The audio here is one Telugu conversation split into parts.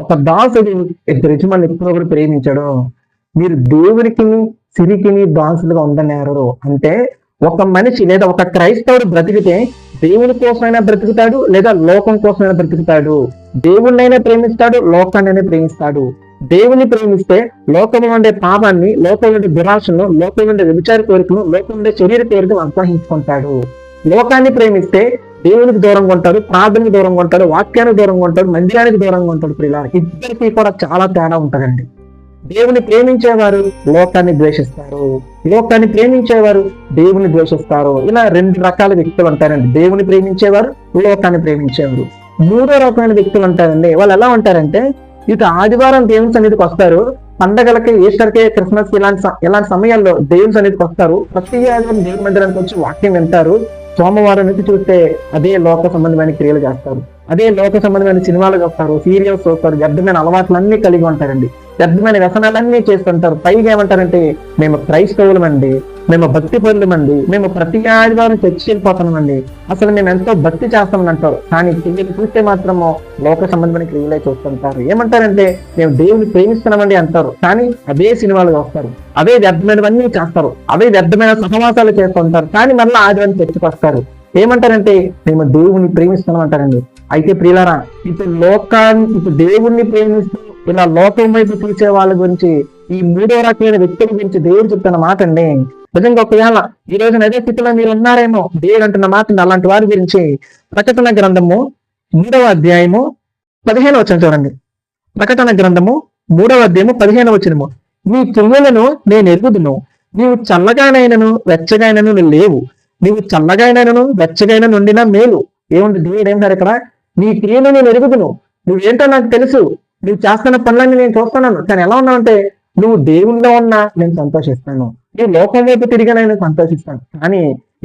ఒక దాసుడు ఇద్దరు యజమానులు ఎప్పుడో కూడా ప్రేమించాడు. మీరు దేవునికి సిరికి దాసులుగా ఉండనేరు. అంటే ఒక మనిషి లేదా ఒక క్రైస్తవుడు బ్రతికితే దేవుని కోసమైనా బ్రతుకుతాడు, లేదా లోకం కోసమైనా బ్రతుకుతాడు. దేవుణ్ణైనా ప్రేమిస్తాడు, లోకాన్నైనా ప్రేమిస్తాడు. దేవుని ప్రేమిస్తే లోకం ఉండే పాపాన్ని, లోకం ఉండే దురాశను, లోకం ఉండే వ్యభిచార కోరికను, లోకం ఉండే శరీర కోరికను అసహించుకుంటాడు. లోకాన్ని ప్రేమిస్తే దేవునికి దూరంగా ఉంటాడు, ప్రార్థనకు దూరంగా ఉంటాడు, వాక్యానికి దూరంగా ఉంటాడు, మందిరానికి దూరంగా ఉంటాడు. ప్రియులారా, ఇద్దరికి కూడా చాలా తేడా ఉంటుందండి. దేవుని ప్రేమించేవారు లోకాన్ని ద్వేషిస్తారు, లోకాన్ని ప్రేమించేవారు దేవుని ద్వేషిస్తారు. ఇలా రెండు రకాల వ్యక్తులు ఉంటారండి. దేవుని ప్రేమించేవారు, లోకాన్ని ప్రేమించేవారు. మూడో రకమైన వ్యక్తులు ఉంటారండి. వాళ్ళు ఎలా ఉంటారంటే, ఇక ఆదివారం దేవుని సన్నిధికి వస్తారు, పండగలకి, ఈస్టర్కి, క్రిస్మస్ ఇలాంటి సమయాల్లో దేవుని సన్నిధికి వస్తారు. ప్రతి ఆదివారం దేవుని మందిరానికి వచ్చి వాక్యం వింటారు. సోమవారం నుంచి చూస్తే అదే లోక సంబంధమైన క్రియలు చేస్తారు, అదే లోక సంబంధమైన సినిమాలు చూస్తారు, సీరియల్స్ చూస్తారు, వ్యర్థమైన అలవాట్లన్నీ కలిగి ఉంటారండి, వ్యర్థమైన వ్యసనాలన్నీ చేస్తుంటారు. పైగా ఏమంటారంటే, మేము క్రైస్తవులమండి, మేము భక్తి పరులమండి, మేము ప్రతి ఆదివారం చర్చికి వెళ్ళిపోతామండి, అసలు మేము ఎంతో భక్తి చేస్తామని అంటారు. కానీ క్రియలు చూస్తే మాత్రము లోక సంబంధమైన క్రియలే చూస్తుంటారు. ఏమంటారంటే, మేము దేవుని ప్రేమిస్తున్నామండి అంటారు, కానీ అదే సినిమాలు చూస్తారు, అదే వ్యర్థమైనవన్నీ చేస్తారు, అదే వ్యర్థమైన సహవాసాలు చేస్తుంటారు, కానీ మళ్ళీ ఆదివారం చర్చికి వస్తారు. ఏమంటారంటే, మేము దేవుని ప్రేమిస్తున్నాం అంటారండి. అయితే ప్రియులారా, ఇప్పుడు దేవుణ్ణి ప్రేమిస్తూ ఇలా లోకం వైపు చూసే వాళ్ళ గురించి, ఈ మూడో రకమైన వ్యక్తుల గురించి దేవుడు చెప్తున్న మాట అండి. నిజంగా ఒకవేళ ఈ రోజున అదే స్థితిలో మీరు ఉన్నారేమో, దేవుడు అంటున్న మాట అలాంటి వారి గురించి ప్రకటన గ్రంథము 3వ అధ్యాయము 15వ వచనం చూడండి. ప్రకటన గ్రంథము 3వ అధ్యాయము 15వ వచనము. నీ క్రియలను నేను ఎరుగుదును, నీవు చల్లగానైనను వెచ్చగానైనను లేవు, నీవు చల్లగానైనను వెచ్చగానైనా నుండినా మేలు. ఏముంది దేవుడు ఏమంటారు ఇక్కడ? నీ క్రియను నేను ఎరుగుదును, నువ్వేంటో నాకు తెలుసు, నువ్వు చేస్తున్న పనులన్నీ నేను చూస్తున్నాను, కానీ ఎలా ఉన్నావంటే, నువ్వు దేవుణ్ణిలో ఉన్నా నేను సంతోషిస్తాను, ఈ లోకం వైపు తిరిగినా నేను సంతోషిస్తాను. కానీ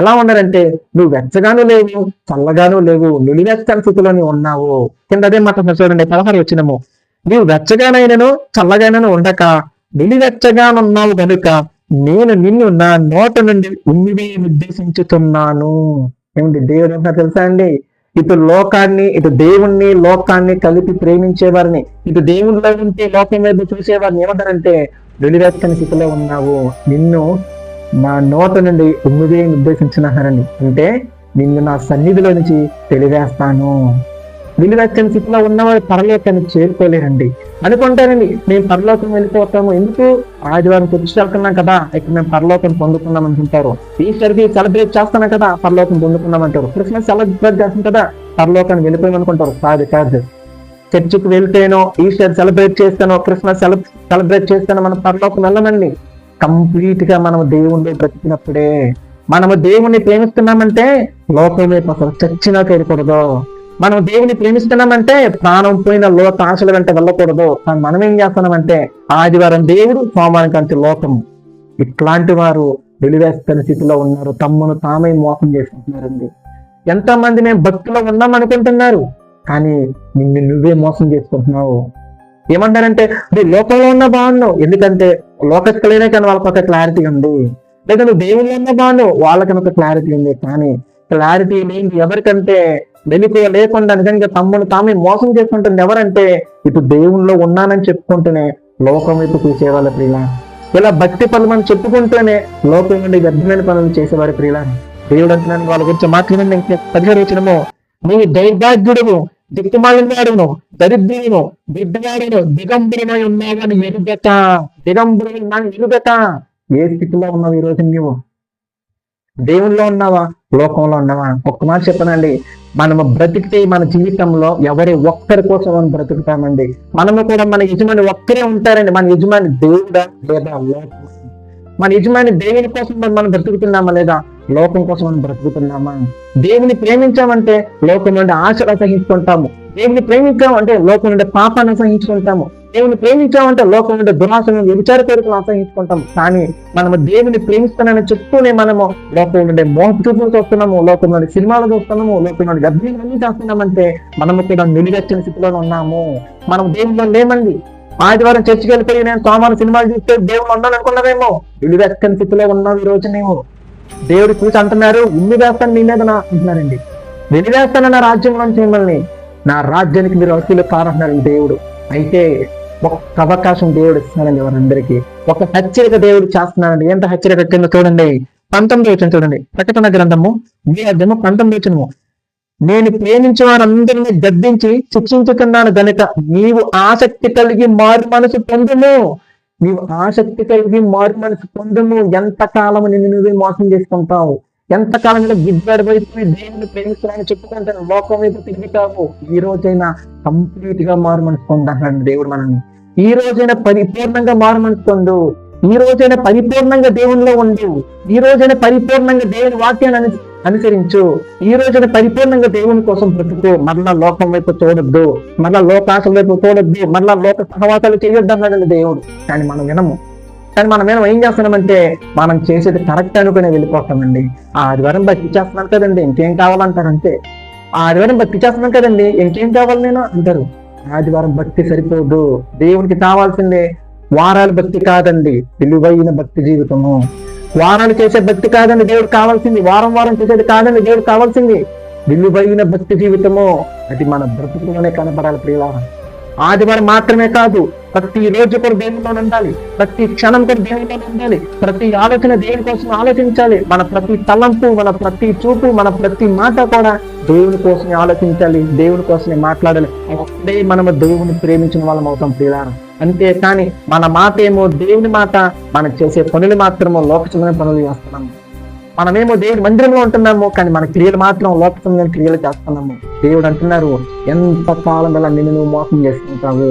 ఎలా ఉన్నారంటే, నువ్వు వెచ్చగాను లేవు, చల్లగాను లేవు, నిలివెచ్చని స్థితిలోని ఉన్నావు. కింద అదే మాట చూడండి, 16 వచనము. నీవు వెచ్చగానైనను చల్లగానైనా ఉండక నిలివెచ్చగానున్నావు గనుక నేను నిన్ను నా నోట నుండి ఉమ్మివే ఉద్దేశించుతున్నాను. ఏమిటి దేవుడు ఏమంటారు తెలుసా అండి? ఇటు లోకాన్ని, ఇటు దేవుణ్ణి, లోకాన్ని కలిపి ప్రేమించే వారిని, ఇటు దేవుళ్ళలో ఉంటే లోకం మీద చూసేవారిని ఏమంటారంటే, వెలివెచ్చని స్థితిలో ఉన్నావు, నిన్ను నా నోట నుండి ఉమ్మిదే ఉద్దేశించినారని. అంటే నిన్ను నా సన్నిధిలో నుంచి తెలివేస్తాను. వెలివెచ్చని స్థితిలో ఉన్నవారు పరలోకాన్ని చేరుకోలేరండి. అనుకుంటారండి, మేము పరలోకం వెళ్ళిపోతాము, ఎందుకు ఆదివారం వెళ్తున్నాం కదా, ఇక్కడ మేము పరలోకం పొందుకున్నాం అనుకుంటారు. ఈస్టర్కి సెలబ్రేట్ చేస్తున్నాం కదా, పరలోకం పొందుకున్నాం అంటారు. క్రిస్మస్ సెలబ్రేట్ చేస్తాం కదా, పరలోకాన్ని వెళ్ళిపోయాం అనుకుంటారు. కాదు. చర్చికి వెళ్తేనో, ఈస్టర్ సెలబ్రేట్ చేస్తానో, క్రిస్మస్ సెలబ్రేట్ చేస్తానో మనం పరలోకం వెళ్ళమండి. కంప్లీట్ గా మనం దేవుణ్ణి బ్రతికినప్పుడే, మనము దేవుణ్ణి ప్రేమిస్తున్నామంటే లోకం వైపు అసలు చచ్చినా చేరకూడదు. మనం దేవుని ప్రేమిస్తున్నామంటే ప్రాణం పోయిన లోక ఆశల వెంట వెళ్ళకూడదు. కానీ మనం ఏం చేస్తున్నామంటే, ఆదివారం దేవుడు, సోమవారం కంటే లోకము. ఇట్లాంటి వారు వెలివేస్తున్న స్థితిలో ఉన్నారు, తమ్మును తామే మోసం చేసుకుంటున్నారండి. ఎంతమంది మేము భక్తిలో ఉన్నాం అనుకుంటున్నారు, కానీ నిన్ను నువ్వే మోసం చేసుకుంటున్నావు. ఏమంటారంటే, నువ్వు లోకంలో ఉన్న బాగున్నావు, ఎందుకంటే లోకస్తులైనా కానీ వాళ్ళకి ఒక క్లారిటీ ఉంది, లేదా నువ్వు దేవుళ్ళు ఉన్న బాగున్నావు, వాళ్ళకని ఒక క్లారిటీ ఉంది. కానీ క్లారిటీ లేని ఎవరికంటే వెలుగు లేకుండా నిజంగా తమ్మును తామే మోసం చేసుకుంటుంది ఎవరంటే, ఇటు దేవుణ్ణిలో ఉన్నానని చెప్పుకుంటూనే లోకం వైపు చూసేవాళ్ళ ప్రియుల, ఇలా భక్తి పనులు మనం చెప్పుకుంటూనే లోకం నుండి వ్యర్థమైన పనులు చేసేవారి ప్రియుల. దేవుడు అంటున్నాను వాళ్ళ గురించి మాట్లాడండి. 17వ వచనము. నీ దైర్భాగ్యుడును, దిక్కుమాలిన వాడును, దరిద్రును, బిడ్డవాడును, దిగంబరమై ఉన్నావని ఎరుగట. దిగంబరులు ఎరుగట. ఏ స్థితిలో ఉన్నావు ఈ రోజు? నీవు దేవుల్లో ఉన్నావా, లోకంలో ఉన్నావా? ఒక్క మాట చెప్పనండి, మనము బ్రతికితే మన జీవితంలో ఎవరి ఒక్కరి కోసం మనం బ్రతుకుతామండి. మనము కూడా మన యజమాని ఒక్కరే ఉంటారండి. మన యజమాని దేవుడా లేదా లోకం? మన యజమాని దేవుని కోసం మనం బ్రతుకుతున్నామా లేదా లోకం కోసం మనం బ్రతుకుతున్నామా? దేవుని ప్రేమించామంటే లోకం నుండి ఆశలు అసహించుకుంటాము, దేవుని ప్రేమించామంటే లోకం నుండి పాపాన్ని అసహించుకుంటాము, దేవుని ప్రేమించామంటే లోకం నుండి దురాశను, వ్యభిచార కోరికలు అసహించుకుంటాము. కానీ మనము దేవుని ప్రేమిస్తానని చెప్తూనే మనము లోకం నుండి మోహపు చూపులు చూస్తున్నాము, లోకం నుండి సినిమాలు చూస్తున్నాము, లోకం నుండి గర్భాలన్నీ చేస్తున్నామంటే మనము కూడా నిలువెచ్చని స్థితిలో ఉన్నాము. మనం దేవుల్లో లేమండి. ఆదివారం చర్చికి వెళ్ళిపోయి నేను సోమవారం సినిమాలు చూస్తే దేవుడు ఉన్నాను అనుకున్నావేమో, నిలువెచ్చని స్థితిలో ఉన్నావు ఈ రోజు. నేను దేవుడు చూసి అంటున్నారు, ఉమ్మి వేస్తాను నీ మీద అంటున్నారండి. వెలివేస్తాను నా రాజ్యంలో మిమ్మల్ని, నా రాజ్యానికి మీరు అసలు కారంటున్నారండి దేవుడు. అయితే ఒక్క అవకాశం దేవుడు ఇస్తున్నాడండి వారందరికీ. ఒక హెచ్చరిక దేవుడు చేస్తున్నాడండి. ఎంత హెచ్చరిక కింద చూడండి, 19 వచనం చూడండి. ప్రకటన గ్రంథము 19 వచనము. నేను ప్రేమించే వారందరినీ గద్దించి శిక్షించుతున్నాను గనుక నీవు ఆసక్తి కలిగి మారు మనసు పొందుము. నీవు ఆసక్తి కలిగి మారు మనసు పొందుము. ఎంతకాలం నిన్ను నువ్వే మోసం చేసుకుంటావు? ఎంతకాలం గిడ్డాడు వైపు దేవుని ప్రేమిస్తున్నాను చెప్పుకుంటాను, లోకం వైపు తిరుగుతావు. ఈ రోజైనా కంప్లీట్ గా మారు మనసు పొందాలండి దేవుడు మనల్ని. ఈ రోజైనా పరిపూర్ణంగా మారు మనసు పొందు. ఈ రోజైనా పరిపూర్ణంగా దేవునిలో ఉండు. ఈ రోజైనా పరిపూర్ణంగా దేవుని వాక్యాన్ని అనుసరించు. ఈ రోజున పరిపూర్ణంగా దేవుని కోసం బ్రతుకు. మరలా లోకం వైపు చూడొద్దు, మరలా లోకాశల వైపు చూడొద్దు, మరలా లోక సహవాసాలు చేయొద్దు అన్నాడండి దేవుడు. కానీ మనం వినము. కానీ మనం ఏం చేస్తున్నామంటే మనం చేసేది కరెక్ట్ అనుకునే వెళ్ళిపోతామండి. ఆదివారం భక్తి చేస్తున్నాను కదండి, ఇంకేం కావాలంటారంటే. ఆదివారం భక్తి చేస్తున్నాను కదండి, ఇంకేం కావాలి నేను అంటారు. ఆదివారం భక్తి సరిపోదు. దేవునికి కావాల్సిందే వారాల భక్తి కాదండి, విలువైన భక్తి జీవితము. వారాలు చేసే భక్తి కాదండి దేవుడు కావాల్సింది, వారం వారం చేసేది కాదండి దేవుడు కావాల్సింది, విలువైన భక్తి జీవితము. అది మన బ్రతుకులోనే కనపడాలి ప్రియులారా. ఆదివారం మాత్రమే కాదు, ప్రతి రోజు కూడా దేవునిలో ఉండాలి, ప్రతి క్షణం కూడా దేవునిలో ఉండాలి, ప్రతి ఆలోచన దేవుని కోసం ఆలోచించాలి. మన ప్రతి తలంపు, మన ప్రతి చూపు, మన ప్రతి మాట కూడా దేవుని కోసమే ఆలోచించాలి, దేవుని కోసమే మాట్లాడాలి. అప్పుడే మనము దేవుని ప్రేమించిన వాళ్ళం అవుతాం ప్రియులారా. అంతే కానీ మన మాట ఏమో దేవుని మాట, మనం చేసే పనులు మాత్రమో లోకసమైన పనులు చేస్తున్నాము. మనమేమో దేవుడి మందిరంలో ఉంటున్నాము, కానీ మన క్రియలు మాత్రం లోకసమైన క్రియలు చేస్తున్నాము. దేవుడు అంటున్నారు, ఎంతకాలం ఇలా నిన్ను నువ్వు మోసం చేసుకుంటావు,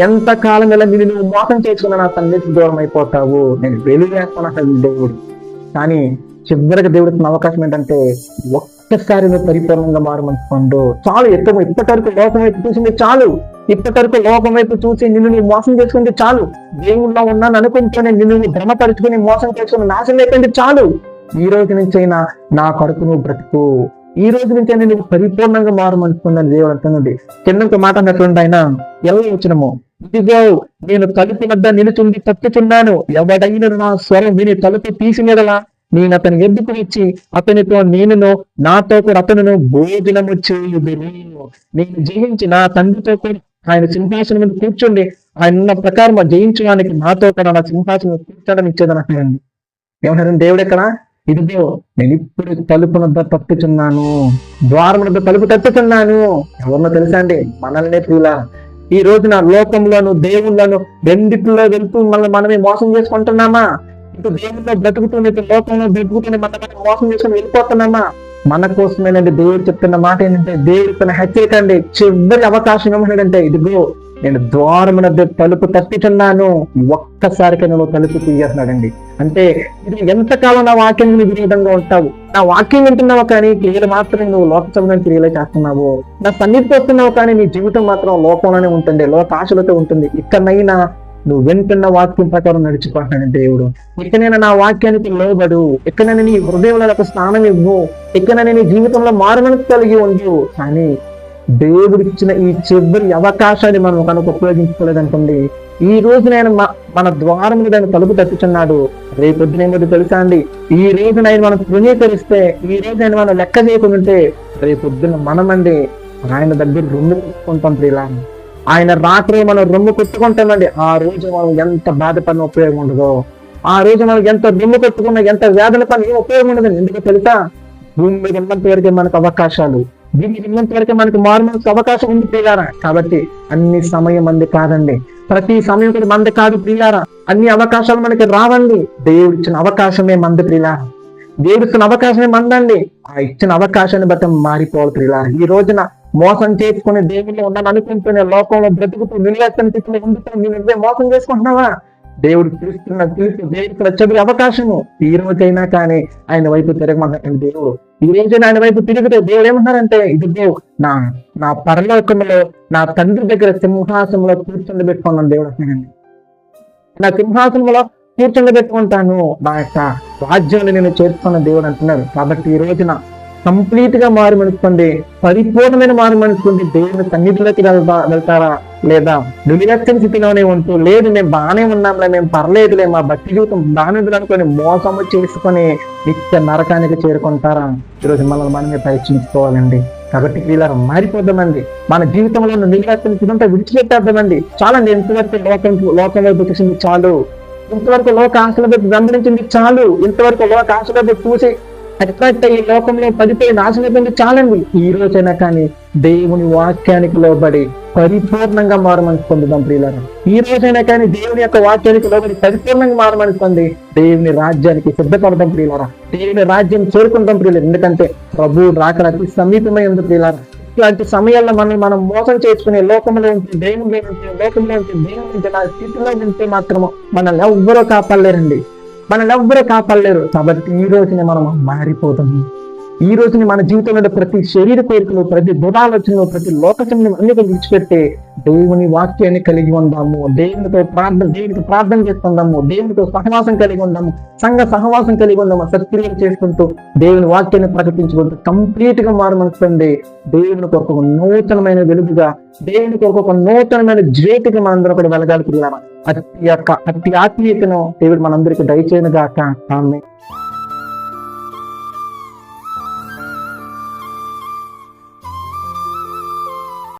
ఎంతకాలం ఇలా నిన్ను నువ్వు మోసం చేసుకున్నా నా సన్నిధికి దూరం అయిపోతావు, నేను వెలువేస్తాను దేవుడు. కానీ చివరికి దేవుడికి అవకాశం ఏంటంటే ఒక్కసారి నువ్వు పరిపూర్ణంగా మారు మనసు పొందు. చాలు, ఇప్పటివరకు లోకం వైపు చూసింది చాలు, ఇప్పటివరకు లోకం వైపు చూసి నిన్ను నువ్వు మోసం చేసుకుంటే చాలు, దేవుళ్ళలో ఉన్నాను అనుకుంటూనే నిన్ను నువ్వు భ్రమపరుచుకుని మోసం చేసుకుని నాశనం అయిపోయింది చాలు. ఈ రోజు నుంచి అయినా నా కొరకు నువ్వు బ్రతుకు. ఈ రోజు నుంచి అయినా నువ్వు పరిపూర్ణంగా మారు మనసు పొందని దేవుడు అంటున్నది. కింద మాట అన్నటువంటి ఆయన ఎలా వచ్చినము, ఇదిగో నేను తలుపు వద్ద నిలుచుండి తప్పుచున్నాను, ఎవడైనా నా స్వరం విని తలుపు తీసినదలా నేను అతని ఎద్దుకు ఇచ్చి అతనితో నేనును నాతో కూడా అతను భోజనము చేయుదును. నేను జయించి నా తండ్రితో కూడా ఆయన సింహాసనం మీద కూర్చుండి ఆయన ఉన్న ప్రకారం జయించడానికి నాతో కూడా నా సింహాసనం కూర్చోడం ఇచ్చేదని అంటారండి. ఏమంటారండి దేవుడు ఎక్కడ? ఇదిగో నేను ఇప్పుడు తలుపు వద్ద తప్పుచున్నాను, ద్వారం వద్ద తలుపు తప్పుచున్నాను. ఎవరినో తెలుసా అండి? మనల్నే ప్రియులా. ఈ రోజున లోకంలోను దేవుళ్ళను రెండిట్లో వెళ్తూ మనమే మోసం చేసుకుంటున్నామా? ఇటు దేవుల్లో బ్రతుకుతుంది, ఇటు లోకంలో బ్రతుకుతుంది, మనం మోసం చేసుకుని వెళ్ళిపోతున్నామా? మన కోసమేనండి దేవుడు చెప్తున్న మాట ఏంటంటే, దేవుడు తన హెచ్చరిక అండి, చివరి అవకాశం ఏమంటాడంటే, ఇదిగో నేను ద్వారమున తలుపు తప్పుచున్నాను, ఒక్కసారిగా నువ్వు తలుపు తీయేస్తున్నాడండి. అంటే ఇది ఎంతకాలం నా వాక్యం విరోధంగా ఉంటావు, నా వాక్యం వింటున్నావు కానీ క్రియలు మాత్రం నువ్వు లోక సంబంధమైన క్రియలే చేస్తున్నావు, నా సన్నిధికి వస్తున్నావు కానీ నీ జీవితం మాత్రం లోకంలోనే ఉంటుంది, లోక ఆశలతో ఉంటుంది. ఇక్కడైనా నువ్వు వింటున్న వాక్యం ప్రకారం నడిచిపోతున్నాడు దేవుడు. ఇక్కడైనా నా వాక్యానికి లోబడు, ఎక్కడైనా నీ హృదయంలో స్నానం ఇవ్వు, ఎక్కడైనా నీ జీవితంలో మారుమనసు కలిగి ఉండు. కానీ దేవుడు ఇచ్చిన ఈ చివరి అవకాశాన్ని మనం కనుక ఉపయోగించుకోలేదనుకోండి, ఈ రోజు నేను మన ద్వారం మీద ఆయన తలుపు తట్టుచున్నాడు, రేపొద్దున ఏమిటో తెలుసా అండి, ఈ రోజు ఆయన మనం తృణీకరిస్తే, ఈ రోజు ఆయన మనం లెక్క చేయకుంటే, రేపొద్దున మనమండి ఆయన దగ్గర రొమ్ము కొట్టుకుంటాం ప్రియులా. ఆయన రాత్రి మనం రొమ్ము కొట్టుకుంటామండి. ఆ రోజు మనం ఎంత బాధపడిన ఉపయోగం ఉండదో, ఆ రోజు మనం ఎంత రొమ్ము కొట్టుకున్నా, ఎంత వేదన పని ఏం ఉపయోగం ఉండదండి. ఎందుకో తెలుసా? భూమి మీద ఉన్నంత వరకే మనకు అవకాశాలు, భూమి ఉన్నంత వరకే మనకు మారుమనసు అవకాశం ఉంది ప్రియారా. కాబట్టి అన్ని సమయం మంది కాదండి, ప్రతి సమయం కూడా మంది కాదు ప్రియారా. అన్ని అవకాశాలు మనకి రావండి, దేవుడు ఇచ్చిన అవకాశమే మంది ప్రియారా. దేవుడు ఇచ్చిన అవకాశమే మందండి. ఆ ఇచ్చిన అవకాశాన్ని బట్టి మారిపోవాలి ప్రియారా. ఈ రోజున మోసం చేసుకుని దేవుళ్ళు ఉన్నాను అనుకుంటూనే లోకంలో బ్రతుకుతూ నిలవేస్తాను నువ్వే మోసం చేసుకుంటున్నావా? దేవుడు దేవుడు చివరి అవకాశము. ఈ రోజైనా కానీ ఆయన వైపు తిరగమన్నాడు దేవుడు. ఈ రోజైనా ఆయన వైపు తిరిగితే దేవుడు ఏమన్నారంటే, ఇదిగో నా పరలోకంలో నా తండ్రి దగ్గర సింహాసనంలో కూర్చొని పెట్టుకున్నాను దేవుడు అంటున్నాడండి. నా సింహాసనంలో కూర్చొని పెట్టుకుంటాను, నా యొక్క రాజ్యాన్ని నేను చేర్చుకున్న దేవుడు అంటున్నాడు. కాబట్టి ఈ రోజున కంప్లీట్ గా మారు మనసుకోండి, పరిపూర్ణమైన మారు మనసుకోండి, దేవుని సన్నిధిలోకి వెళ్తారా? లేదా నిర్లక్ష్యం స్థితిలోనే ఉంటూ, లేదు మేము బాగానే ఉన్నాంలే, మేము పర్లేదులే, మా భక్తి జీవితం బాగానే ఉంది అనుకొని మోసము చేసుకొని నిత్య నరకానికి చేరుకుంటారా? ఈరోజు మనల్ని మనమే పరీక్షించుకోవాలండి. కాబట్టి వీళ్ళ మారిపోద్దామండి. మన జీవితంలో ఉన్న నిర్లక్ష్యం స్థితి విడిచిపెట్టేద్దామండి. చాలండి, ఇంతవరకు లోకం వైపు చూసింది చాలు, ఇంతవరకు లోక ఆశల వైపు వెంబడించింది చాలు, ఇంతవరకు లోక ఆశల వైపు చూసి అట్రాక్ట్ ఈ లోకంలో పడిపోయి నాశనమైంది చాలండి. ఈ రోజైనా కానీ దేవుని వాక్యానికి లోబడి పరిపూర్ణంగా మారమని పొందుదాం ప్రియులారా. ఈ రోజైనా కానీ దేవుని యొక్క వాక్యానికి లోబడి పరిపూర్ణంగా మారమని పొంది దేవుని రాజ్యానికి సిద్ధపడదాం ప్రియులారా. దేవుని రాజ్యం చేరుకుంటాం ప్రియులారా. ఎందుకంటే ప్రభు రాకడ అతి సమీపమై ఉంది ప్రియులారా. ఇలాంటి సమయాల్లో మనం మోసం చేసుకునే లోకంలో ఉంటే, దేవుని లోకంలో ఉంటే, దేవుని నా స్థితిలో ఉంటే మాత్రము మనల్ని ఎవ్వరూ కాపాడలేరండి, మనల్ని ఎవ్వరూ కాపాడలేరు. కాబట్టి ఈ రోజునే మనం మారిపోతాము. ఈ రోజుని మన జీవితంలో ప్రతి శరీర కోరికలు, ప్రతి దురాలోచనలు, ప్రతి లోకచంలో అన్ని విడిచిపెట్టి దేవుని వాక్యాన్ని కలిగి ఉందాము, దేవునితో ప్రార్థన చేసుకుందాము, దేవునితో సహవాసం కలిగి ఉందాము, సంఘ సహవాసం కలిగి ఉందాము, సత్క్రియలు చేసుకుంటూ దేవుని వాక్యాన్ని ప్రకటించుకుంటూ కంప్లీట్ గా మారమనుకోండి. దేవుని కొరకు ఒక నూతనమైన వెలుగుగా, దేవుని కొరకు ఒక నూతనమైన జ్యోతిగా మనందరూ కూడా వెలగాలి పిల్లల. అతి ఆత్మీయతను దేవుడు మనందరికీ దయచేయను గాక. ఆమేన్.